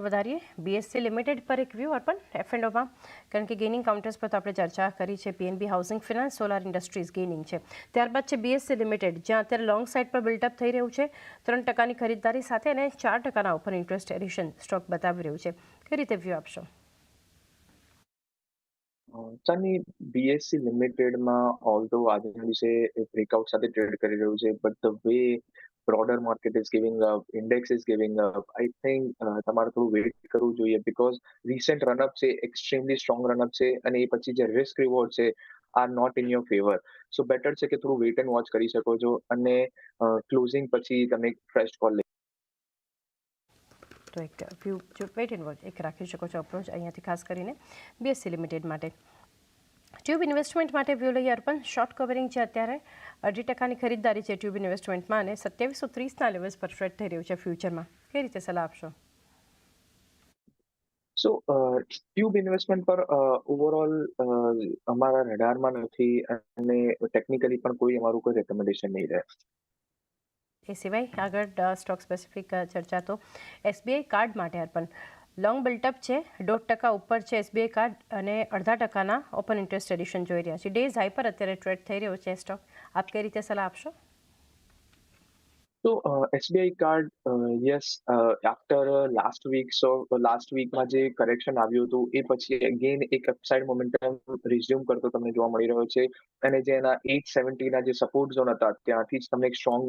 વધારીએ BSc limited પર એક વ્યૂ અર્પણ એફ&ઓમાં, કારણ કે ગેઇનિંગ કાઉન્ટર્સ પર તો આપણે ચર્ચા કરી છે. PNB housing finance, solar industries gaining છે. ત્યારબાદ છે બીએસસી લિમિટેડ, જ્યાં અત્યારે લોંગ સાઇડ પર બિલ્ટઅપ થઈ રહ્યું છે 3%ની ખરીદદારી સાથે, અને 4%ના ઓપન ઇન્ટરેસ્ટ એડિશન સ્ટોક બતાવી રહ્યું છે. કઈ રીતે વ્યૂ આપશો? ચાની બીએસસી લિમિટેડમાં ઓલ્ધો આજના દિવસે બ્રેકઆઉટ સાથે ટ્રેડ કરી રહ્યું છે, but the way broader market is giving up, index is giving up, I think તમારે થોડું વેઇટ કરવું જોઈએ, બીકોઝ રિસેન્ટ રનઅપ છે એક્સ્ટ્રીમલી સ્ટ્રોંગ રનઅપ છે, અને એ પછી જે રિસ્ક રિવોર્ડ છે are not in your favour. So better છે કે થોડું વેઇટ એન્ડ વોચ કરી શકો છો, અને ક્લોઝિંગ પછી તમે ફ્રેશ કોલ લઈ. તો એક વ્યૂ જો વેઇટ એન્ડ વોચ એક રાખી શકો છો અપ્રોચ અહીંયાથી, ખાસ કરીને બીએસસી લિમિટેડ માટે. ટ્યુબ ઇન્વેસ્ટમેન્ટ માટે વ્યૂ લઈએ અર્પણ. શોર્ટ કવરિંગ છે અત્યારે 2.5%ની ખરીદદારી છે ટ્યુબ ઇન્વેસ્ટમેન્ટમાં, અને 2730ના લેવલ્સ પર ટ્રેડ થઈ રહ્યું છે ફ્યુચરમાં. કઈ રીતે સલાહ આપશો? સો ટ્યુબ ઇન્વેસ્ટમેન્ટ પર ઓવરઓલ અમારા રડારમાં નથી, અને ટેકનિકલી પણ કોઈ અમારું કોઈ રેકમેન્ડેશન નહીં રહે. એ સિવાય આગળ સ્ટોક સ્પેસિફિક ચર્ચા તો એસબીઆઈ કાર્ડ માટે અર્પણ. લોંગ બિલ્ટઅપ છે, 1.5% ઉપર છે એસબીઆઈ કાર્ડ, અને 0.5%ના ઓપન ઇન્ટરેસ્ટ એડિશન જોઈ રહ્યા છે. ડેઝ હાઈ પર અત્યારે ટ્રેડ થઈ રહ્યો છે સ્ટોક. આપ કઈ રીતે સલાહ આપશો? તો SBI card, yes, after last વીકમાં જે કરેક્શન આવ્યું હતું એ પછી અગેન એક અપસાઇડ મોમેન્ટમ રિઝ્યુમ કરતો તમને જોવા મળી રહ્યો છે, અને જે એના 870ના જે સપોર્ટ ઝોન હતા ત્યાંથી જ તમને એક સ્ટ્રોંગ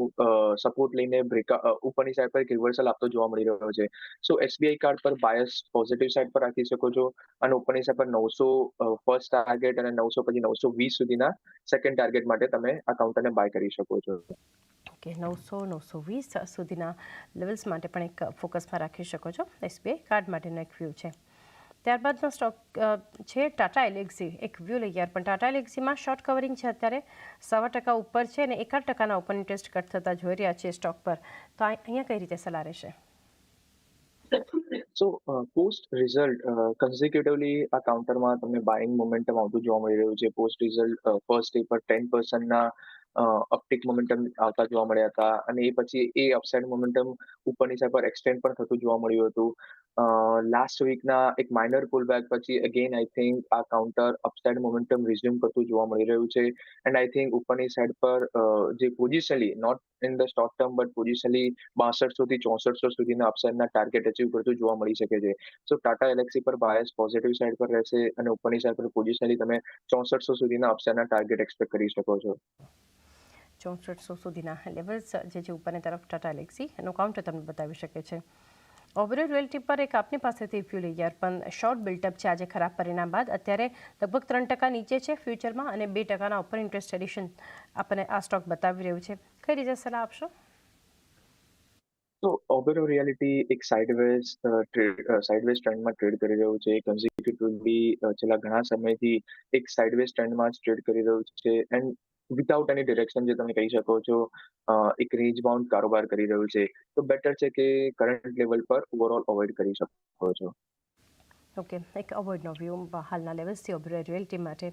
સપોર્ટ લઈને ઉપરની સાઈડ પર એક રિવર્સલ આપતો જોવા મળી રહ્યો છે. સો એસબીઆઈ કાર્ડ પર બાયસ પોઝિટિવ સાઈડ પર રાખી શકો છો, અને ઉપરની સાઈડ પર 900 ફર્સ્ટ ટાર્ગેટ, અને 900 પછી 920 સુધીના સેકન્ડ ટાર્ગેટ માટે તમે આ કાઉન્ટરને બાય કરી શકો છો. કે 900-920 સુધીના લેવલ્સ માટે પણ એક ફોકસમાં રાખી શકો છો. એસબીઆઈ કાર્ડ માટેનો એક વ્યૂ છે. ત્યારબાદનો સ્ટોક છે ટાટા એલેક્સી. એક વ્યૂ લઈએ પણ ટાટા એલેક્સીમાં શોર્ટ કવરિંગ છે અત્યારે 1.25% ઉપર છે, અને 1.5%ના ઓપન ઇન્ટરેસ્ટ કટ થતા જોઈ રહ્યા છે સ્ટોક પર. તો અહીંયા કઈ રીતે સલાહ રહેશે? સો પોસ્ટ રિઝલ્ટ કન્ઝિક્યુટિવલી આ કાઉન્ટરમાં તમને બાઇંગ મોમેન્ટમ આવતું જોવા મળી રહ્યું છે. પોસ્ટ રિઝલ્ટ ફર્સ્ટ ડે પર 10%ના અપટિક મોમેન્ટમ આવતા જોવા મળ્યા હતા, અને એ પછી એ અપસાઇડ મોમેન્ટમ ઉપરની સાઈડ પર એક્સટેન્ડ પણ થતું જોવા મળ્યું હતું. લાસ્ટ વીકના એક માઇનર પુલબેક પછી અગેન આઈ થિંક આ કાઉન્ટર અપસાઇડ મોમેન્ટમ રિઝ્યુમ કરતું જોવા મળી રહ્યું છે, એન્ડ આઈ થિંક ઉપરની સાઈડ પર જે positionally not in the short term but positionally 6200 થી 6400 સુધીના અપસાઇડના ટાર્ગેટ અચીવ કરતું જોવા મળી શકે છે. સો ટાટા એલેક્સી પર બાયસ પોઝિટિવ સાઈડ પર રહેશે, અને ઉપરની સાઈડ પર પોઝિશનલી તમે 6400 સુધીના અપસાઇડના ટાર્ગેટ એક્સપેક્ટ કરી શકો છો. 6400 સુધીના લેવલ્સ જે ઉપરની તરફ ટાટા એલેક્સી એનો કાઉન્ટર તમને બતાવી શકે છે. ઓબેરોય રોયલ્ટી પર એક આપની પાસેથી વ્યૂ લઈએ પણ શોર્ટ બિલ્ટઅપ છે આજે ખરાબ પરિણામ બાદ. અત્યારે લગભગ 3% નીચે છે ફ્યુચરમાં, અને 2%ના ઓપન ઇન્ટરેસ્ટ એડિશન આપણને આ સ્ટોક બતાવી રહ્યું છે. કઈ રીતે સલાહ આપશો? તો ઓબેરો રિયાલિટી એક સાઇડવેઝ ટ્રેન્ડમાં ટ્રેડ કરી રહ્યું છે. કન્ઝિક્યુટિવલી છેલ્લા ઘણા સમયથી એક સાઇડવેઝ ટ્રેન્ડમાં જ ટ્રેડ કરી રહ્યું છે, એન્ડ વિધાઉટ એની ડિરેક્શન જે તમે કહી શકો છો, એક રેન્જ બાઉન્ડ કારોબાર કરી રહ્યું છે. તો બેટર છે કે કરંટ લેવલ પર ઓવરઓલ અવોઇડ કરી શકો છો. ઓકે, એક અવોઇડનો વ્યૂ હાલના લેવલ્સથી ઓબેરોય રિયલ્ટી માટે.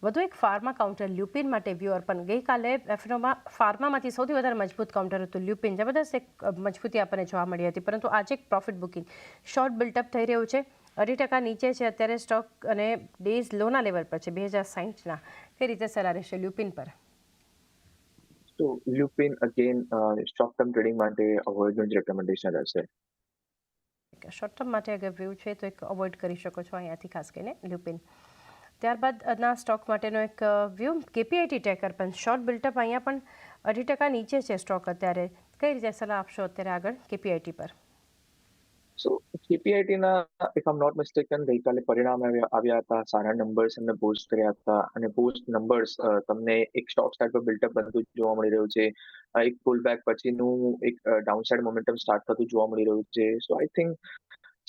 વધુ એક ફાર્મા કાઉન્ટર લ્યુપિન માટે વ્યૂ અર્પણ. ગઈકાલે એફનોમાં ફાર્મામાંથી સૌથી વધારે મજબૂત કાઉન્ટર હતું લ્યુપિન. જબરદસ્ત એક મજબૂતી આપણને જોવા મળી હતી, પરંતુ આજે એક પ્રોફિટ બુકિંગ શોર્ટ બિલ્ટઅપ થઈ રહ્યું છે. 2.5% નીચે છે અત્યારે સ્ટોક, અને ડેઝ લોના લેવલ પર છે 2060ના. કઈ રીતે સલાહ રહેશે લ્યુપિન પર? તો Lupin again short term trading માટે અવોઇડનું જ રેકમેન્ડેશન રહેશે. શોર્ટ ટર્મ માટે અગર વ્યૂ છે તો એક અવોઇડ કરી શકો છો અહીંયાથી, ખાસ કરીને લ્યુપિન. ત્યારબાદના સ્ટોક માટેનો એક વ્યૂ કેપીઆઈટી ટેકર પણ શોર્ટ બિલ્ટઅપ અહીંયા પણ 2.5% નીચે છે સ્ટોક અત્યારે. કઈ રીતે સલાહ આપશો અત્યારે આગળ કેપીઆઈટી પર? સો કેપીઆઈટીના, ઇફ આમ નોટ મિસ્ટેકન, ગઈકાલે પરિણામ આવ્યા હતા, સારા નંબર્સ એમને પોસ્ટ કર્યા હતા, અને પોસ્ટ નંબર્સ તમને એક સ્ટોક સાઇડ પર બિલ્ટઅપ બનતું જોવા મળી રહ્યું છે. એક પુલબેક પછીનું એક ડાઉનસાઇડ મોમેન્ટમ સ્ટાર્ટ થતું જોવા મળી રહ્યું છે. સો આઈ થિંક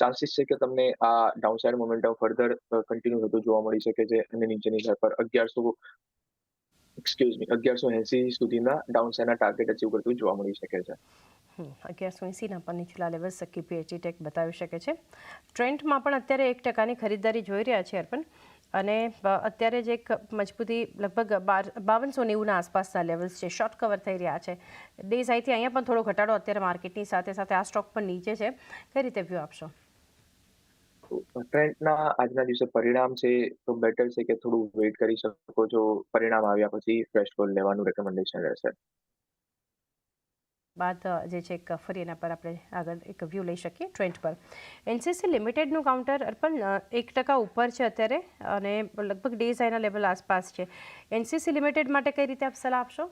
ચાન્સીસ છે કે તમને આ ડાઉનસાઇડ મોમેન્ટમ ફર્ધર કન્ટિન્યુ થતું જોવા મળી શકે છે, અને નીચેની સાઈડ પર 1180 સુધીના ડાઉનસાઇડના ટાર્ગેટ અચીવ કરતું જોવા મળી શકે છે. 1180ના પણ નીચલા લેવલ્સ કેપીઆઈટી ટેક બતાવી શકે છે. ટ્રેન્ડમાં પણ અત્યારે 1%ની ખરીદદારી જોઈ રહ્યા છે અર્પણ, અને અત્યારે જે એક મજબૂતી લગભગ 5290ના આસપાસના લેવલ્સ છે. શોર્ટ કવર થઈ રહ્યા છે. ડેઝ હાઈથી અહીંયા પણ થોડો ઘટાડો અત્યારે માર્કેટની સાથે સાથે આ સ્ટોક પણ નીચે છે. કઈ રીતે વ્યૂ આપશો? ટ્રેન્ડના આજના દિવસે પરિણામ છે તો બેટર છે કે થોડું વેઇટ કરી શકો છો. પરિણામ આવ્યા પછી ફ્રેશ કોલ લેવાનું રેકમેન્ડેશન રહેશે. બાદ જે છે એક ફરી એના પર આપણે આગળ એક વ્યૂ લઈ શકીએ ટ્રેન્ડ પર. એનસીસી લિમિટેડનું કાઉન્ટર અર્પણ 1% ઉપર છે અત્યારે અને લગભગ ડેઝ આઈના લેવલ આસપાસ છે. એનસીસી લિમિટેડ માટે કઈ રીતે આપ સલાહ આપશો?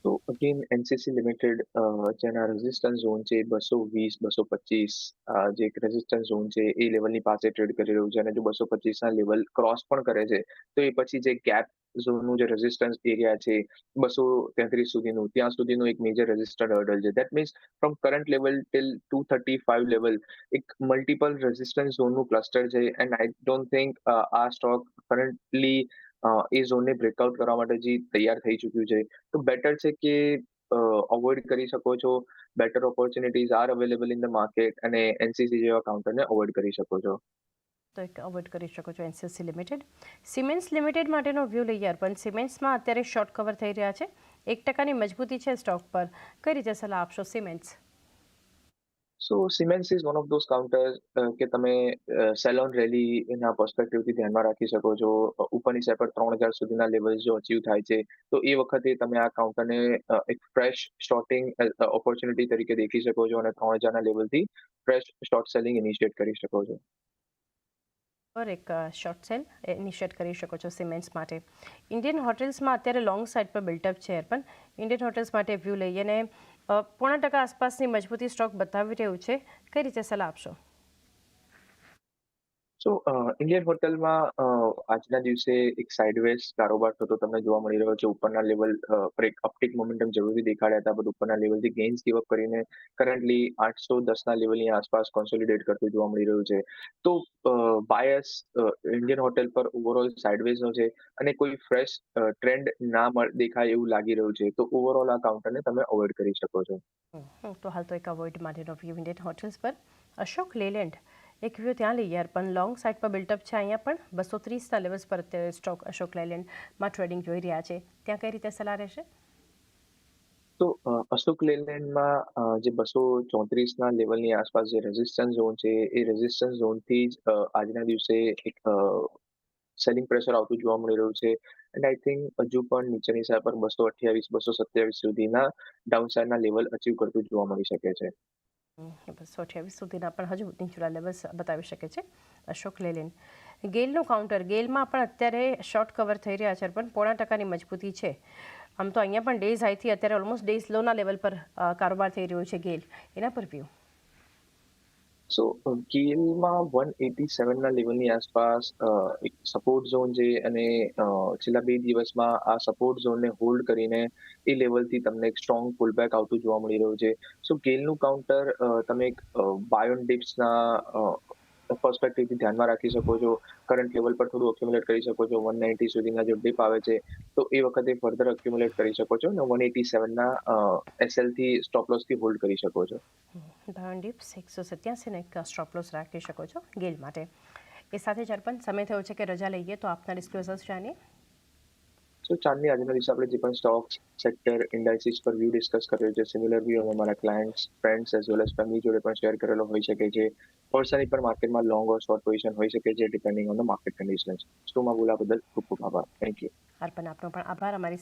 તો અગેન એનસીસી લિમિટેડ જેના રેઝિસ્ટન્સ ઝોન છે 220, 225 જે એક રેઝિસ્ટન્સ ઝોન છે એ લેવલની પાસે ટ્રેડ કરી રહ્યું છે અને જો 225ના લેવલ ક્રોસ પણ કરે છે તો એ પછી જે ગેપ ઝોનનું જે રેઝિસ્ટન્સ એરિયા છે 233 સુધીનું ત્યાં સુધીનું એક મેજર રેઝિસ્ટર હર્ડલ છે. That means from current level till 235 level એક મલ્ટિપલ રેઝિસ્ટન્સ ઝોનનું ક્લસ્ટર છે એન્ડ આઈ ડોન્ટ થિંક આ સ્ટોક કરન્ટલી એ ઝોનને બ્રેકઆઉટ કરવા માટે જે તૈયાર થઈ ચૂક્યું છે તો બેટર છે કે અવોઇડ કરી શકો છો. Better opportunities are available in the market અને એનસીસી જેવા કાઉન્ટરને અવોઇડ કરી શકો છો. તો એક અવોઇડ કરી શકો છો એનસીસી લિમિટેડ. સિમેન્સ લિમિટેડ માટેનો વ્યૂ લઈએ પણ સિમેન્ટ્સમાં અત્યારે શોર્ટ કવર થઈ રહ્યા છે. 1%ની મજબૂતી છે સ્ટોક પર. કઈ રીતે સલાહ આપશો cements? So siemens is one of those counters કે તમે સેલ ઓન રેલી એના પર્સપેક્ટિવથી ધ્યાનમાં રાખી શકો છો. ઉપરની સાઈડ પર 3000 સુધીના લેવલ જો અચીવ થાય છે તો એ વખતે તમે આ કાઉન્ટરને એક ફ્રેશ શોર્ટિંગ ઓપોર્ચ્યુનિટી તરીકે દેખી શકો છો અને 3000ના લેવલથી ફ્રેશ શોર્ટ સેલિંગ ઇનિશિએટ કરી શકો છો. પર એક શોર્ટ સેલ ઇનિશિએટ કરી શકો છો સિમેન્ટ્સ માટે. ઇન્ડિયન હોટેલ્સમાં અત્યારે લોંગ સાઇડ પર બિલ્ટઅપ છે પણ ઇન્ડિયન હોટેલ્સ માટે વ્યૂ લઈએ અને 0.5% આસપાસની મજબૂતી સ્ટોક બતાવી રહ્યું છે. કઈ રીતે સલાહ આપશો? સો ઇન્ડિયન હોટલમાં આજના દિવસે એક સાઇડવેઝ કારોબાર થતો તમને જોવા મળી રહ્યો છે. ઉપરના લેવલ પર એક અપટિક મોમેન્ટમ જરૂરથી દેખાડ્યા હતા બટ ઉપરના લેવલથી ગેઇન્સ ગીવ અપ કરીને કરન્ટલી 810ના લેવલની આસપાસ કોન્સોલિડેટ કરતું જોવા મળી રહ્યું છે. તો બાયસ ઇન્ડિયન હોટેલ પર ઓવરઓલ સાઇડવેઝનો છે અને કોઈ ફ્રેશ ટ્રેન્ડ દેખાય એવું લાગી રહ્યું છે તો ઓવરઓલ આ કાઉન્ટરને તમે અવોઇડ કરી શકો છો. તો હાલ તો એક અવોઇડ માટેનો વ્યૂ ઇન્ડિયન હોટેલ્સ પર. અશોક લેલેન્ડ એક વ્યૂ ત્યાં લઈએ પણ લોંગ સાઇડ પર બિલ્ટઅપ છે. અહીંયા પણ 230ના લેવલ્સ પર અત્યારે સ્ટોક અશોક લેલેન્ડમાં ટ્રેડિંગ જોઈ રહ્યા છે. ત્યાં કઈ રીતે સલાહ રહેશે? તો અશોક લેલેન્ડમાં જે 234ના લેવલની આસપાસ જે રેઝિસ્ટન્સ ઝોન છે એ રેઝિસ્ટન્સ ઝોનથી જ આજના દિવસે એક સેલિંગ પ્રેશર આવતું જોવા મળી રહ્યું છે એન્ડ આઈ થિંક હજુ પણ નીચેની સાઈડ પર 228, 227 સુધીના ડાઉનસાઇડના લેવલ અચીવ કરતું જોવા મળી શકે છે. 228 સુધીના પણ હજુ નીચલા લેવલ્સ બતાવી શકે છે અશોક લેલેન્ડ. ગેલનું કાઉન્ટર ગેલમાં પણ અત્યારે શોર્ટ કવર થઈ રહ્યા છે પણ 0.5%ની મજબૂતી છે. આમ તો અહીંયા પણ ડેઝ હાઈથી અત્યારે ઓલમોસ્ટ ડેઝ લોના લેવલ પર કારોબાર થઈ રહ્યો છે ગેલ. એના પર વ્યૂ? સો ગેલમાં 187ના લેવલની આસપાસ એક સપોર્ટ ઝોન છે અને છેલ્લા 2 દિવસમાં આ સપોર્ટ ઝોનને હોલ્ડ કરીને એ લેવલથી તમને એક સ્ટ્રોંગ પુલબેક આવતું જોવા મળી રહ્યું છે. સો ગેલનું કાઉન્ટર તમે એક બાય ઓન ડિપ્સના પર્સપેક્ટિવથી ધ્યાનમાં રાખી શકો છો. કરંટ લેવલ પર થોડું અક્યુમ્યુલેટ કરી શકો છો. 190 સુધીના જો ડિપ આવે છે તો એ વખતે ફર્ધર અક્યુમ્યુલેટ કરી શકો છો અને 187ના એસએલથી સ્ટોપ લોસથી હોલ્ડ કરી શકો છો. બાવન ડિપ્સ 187ને એક સ્ટોપ લોસ રાખી શકો છો ગેલ માટે. એ સાથે જ અર્પણ સમય થયો છે કે રજા લઈએ તો આપના ડિસ્ક્લોઝર્સ જાણીએ. સો ચાંદની આજના દિવસે આપણે જે પણ સ્ટોક્સ સેક્ટર ઇન્ડાઇસીસ પર વ્યૂ ડિસ્કસ કર્યો છે સિમિલર વ્યૂ અમે મારા clients friends as well as family જોડે પણ શેર કરેલો હોઈ શકે છે. પર્સનલી પણ માર્કેટમાં લોંગ ઓર શોર્ટ પોઝિશન હોઈ શકે છે depending on the market conditions. શોમાં બોલા બદલ ખૂબ ખૂબ આભાર. Thank you. અર્પણ આપનો પણ આભાર અમારી